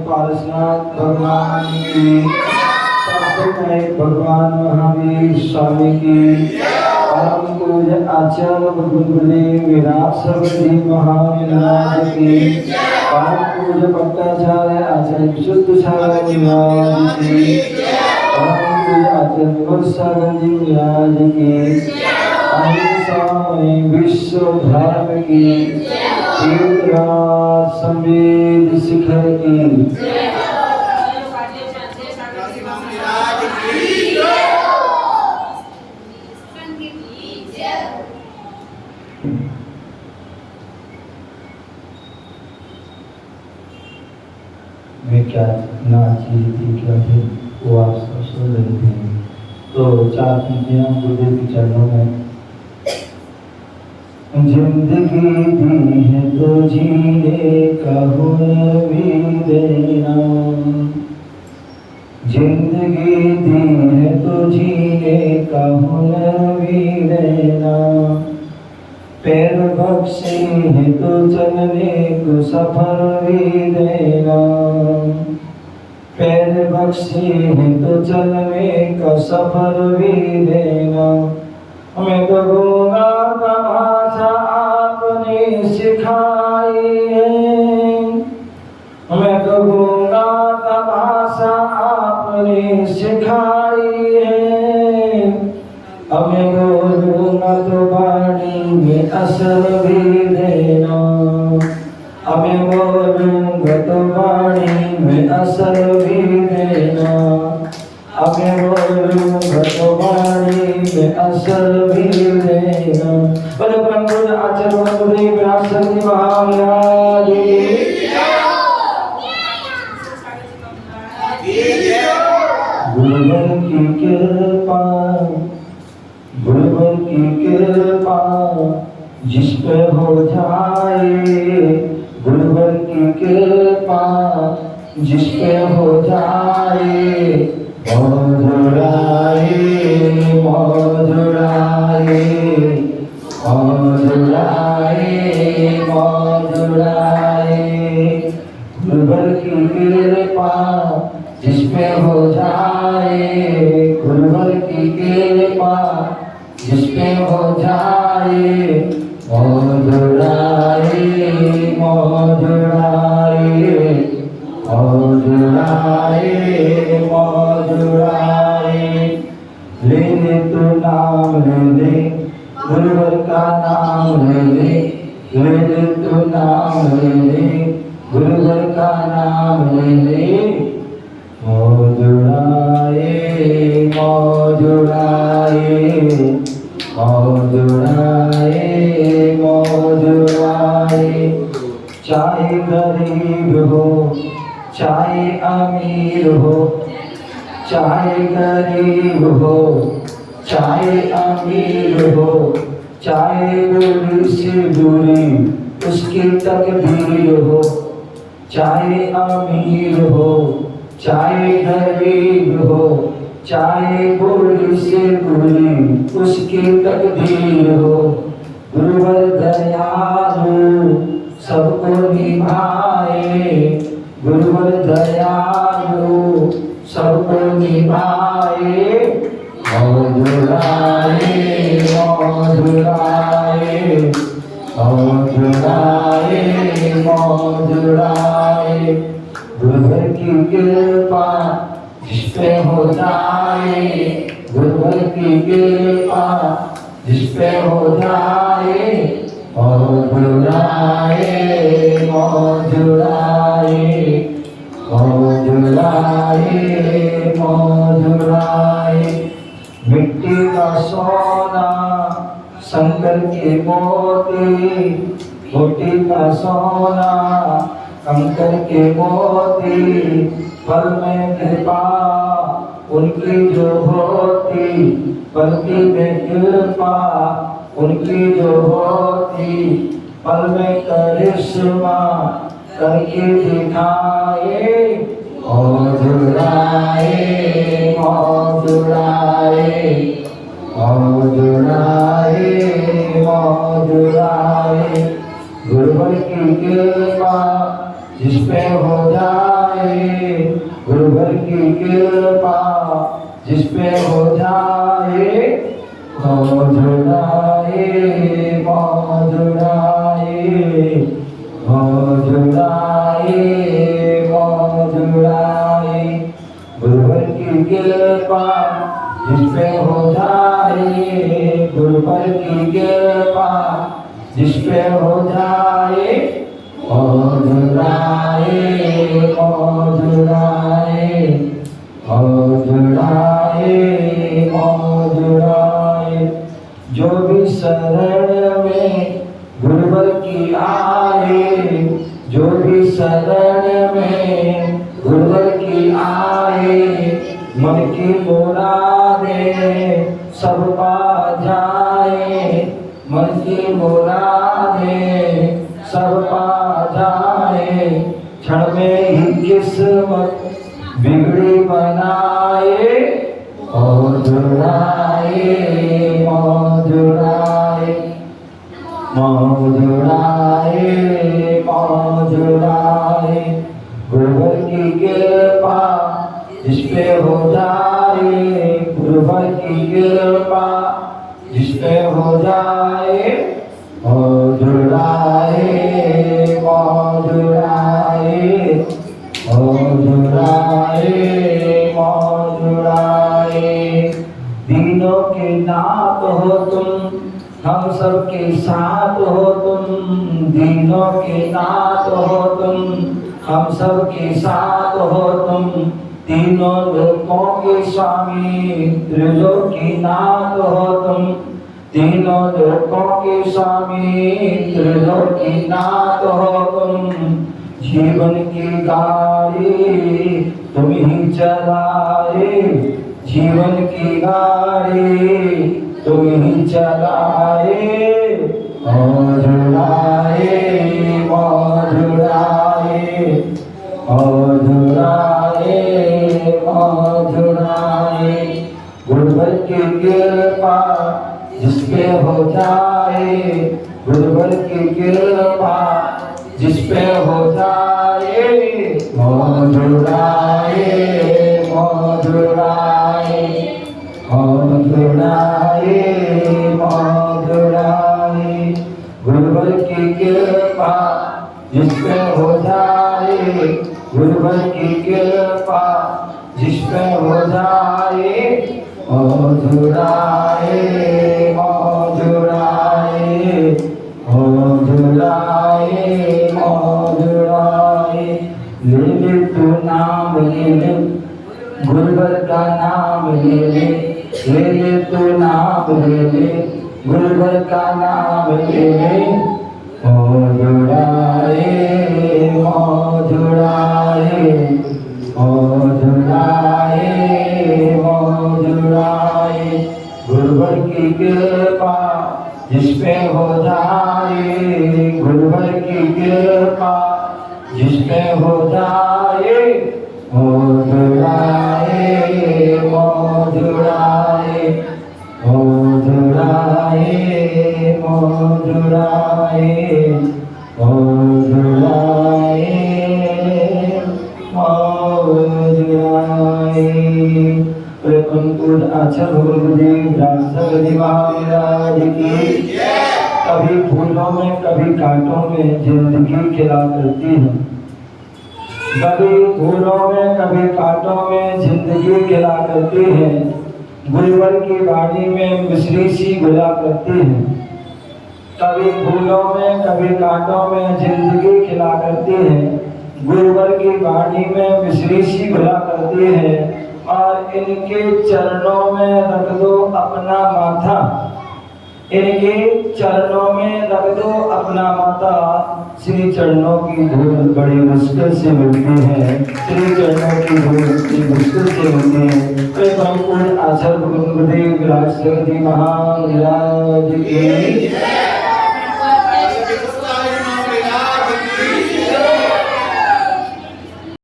पारसनाथ भगवान की, भगवान महावीर स्वामी की, परम पूज्य आचार्य गुरुकुले विरासर जी महाराज की, परम पूज्य भट्टाचार्य आचार्य विशुद्ध सागर महाराज की, परम पूज्य आचार्य विमल सागर जी महाराज की, स्वामी विश्व धर्म की, तीर्थराज समेत शिखर की, मैं क्या नाची थी क्या थी वो आप सब सुन रहे थे। तो चार पंक्तियां गुरुदेव के चरणों में। जिंदगी दी है तो जीने का हुनर भी देना, जिंदगी दी है तो जीने का हुनर भी देना, पैर बख्शे है तो चलने को सफर भी देना, पैर बख्शे है तो चलने का सफर भी देना। मैं तो गूंगा का भाषा आपने सिखाई है, मैं तो गूंगा का भाषा आपने सिखाई है, अब मैं बोलूंगा तो वाणी में असर भी देना, अब मैं बोलूंगा तो वाणी में असर भी देना, अब मैं बोलूंगा तो वाणी में असर भी देना। बोलो परम पूज्य आचार्य गुरुदेव विरासर जी महाराज की, गुरुवर की कृपा, गुरुवर की कृपा जिस पे हो जाए, गुरुवर की कृपा जिस पे हो जाए, मौजुराए मौजुराए मौजुराए मौजुराए, गुरुवर की कृपा जिस पे हो जाए, गुरुवर की कृपा जिस पे हो जाए, मौजुराए मौजुराए मौजुराए मौजुराए। ले ले तू नाम ले, गुरुवर का नाम ले, ले ले तू नाम ले, गुरुवर का नाम ले, मौजुराए मौजुराए मौजुराए मौजुराए। चाहे गरीब हो चाहे अमीर हो, चाहे गरीब हो चाहे अमीर हो, चाहे बुरी से बुरी उसकी तकदीर हो, चाहे अमीर हो चाहे गरीब हो, चाहे बुरी से बुरी उसकी तकदीर हो, गुरुवर दयालु सबको निभाए, गुरुवर दयालु सबको निभाए, मौजुराए मौजुराए मौजुराए मौजुराए। गुरुवर की कृपा जिस पे हो जाए, गुरुवर की कृपा जिस पे हो जाए, मौजुराए मौजुराए मौजुराए मौजुराए। मिट्टी का सोना शंकर के मोती, मिट्टी का सोना कंकर के मोती, पल में कृपा उनकी जो होती, पलकी में कृपा उनकी जो होती, पल में करिश्मा करके दिखाए, मौजुराए मौजुराए मौजुराए मौजुराए। गुरुवर की कृपा जिस पे हो जाए, की कृपा जिस पे हो जाए मौजुदाए मौजुदाए मौजुदाए मौजुदाए गुरुवर की कृपा जिस पे हो जाए गुरुवर की कृपा जिस पे हो जाए मौजुदाए मौजुदाए मौजुदाए मौजुदाए जो भी शरण में गुरुवर की आए जो भी शरण में गुरुवर की आए मन की मुरादें सब पा जाए मन की मुरादें सब पा जाए क्षण में ही किस्मत बिगड़ी बनाए मौजुदाए मौजुदाए मौजुदाए मौजुदाए गुरुवर की कृपा जिस पे हो जाए गुरुवर की कृपा जिस पे हो जाए मौजुदाए मौजुदाए मौजुदाए मौजुदाए दीनों के नाथ हो तुम हम सबके साथ हो तुम दीनों के नाथ हो तुम हम सबके साथ हो तुम तीनों लोकों के स्वामी त्रिलोकीनाथ हो तुम तीनों लोकों के स्वामी त्रिलोकीनाथ हो तुम जीवन की गाड़ी तुम ही चलाए जीवन की गाड़ी तुम ही चलाए मौजुदाए मौजुदाए मौजुदाए मौजुदाए गुरुवर की कृपा जिस पे हो जाए गुरुवर की कृपा जिस पे हो जाए मौजुदाए मौजुदाए मौजुदाए मौजुदाए गुरुवर की कृपा जिस पे हो जाए गुरुवर की कृपा जिस पे हो जाए मौजुदाए मौजुदाए मौजुदाए मौजुदाए ले ले तू नाम ले ले गुरुवर का नाम ले तू नाम ले गुरुवर का नाम ले मौजुदाए मौजुदाए मौजुदाए मौजुदाए गुरुवर की कृपा जिस पे हो जाए गुरुवर की कृपा जिस पे हो जाए मौजुदाए मौजुदाए मौजुदाए मौजुदाए मौजुदाए मौजुदाए कुंकुर आचार्य गुरुदेव राजसगदी महाराज की कभी फूलों में कभी कांटों में जिंदगी खिला करती है कभी फूलों में कभी कांटों में जिंदगी खिला करती है गुरुवर की वाणी में मिश्री सी घुला करती है कभी फूलों में कभी कांटों में जिंदगी खिला करती है गुरुवर की वाणी में मिश्री सी घुला करती है और इनके चरणों में रख दो अपना माथा इनके चरणों में रख दो अपना माथा श्री चरणों की धूल बड़ी मुश्किल से मिलती है श्री चरणों की धूल बड़ी मुश्किल से मिलती है आचार्य गुरुदेव राजसगदी महाराज की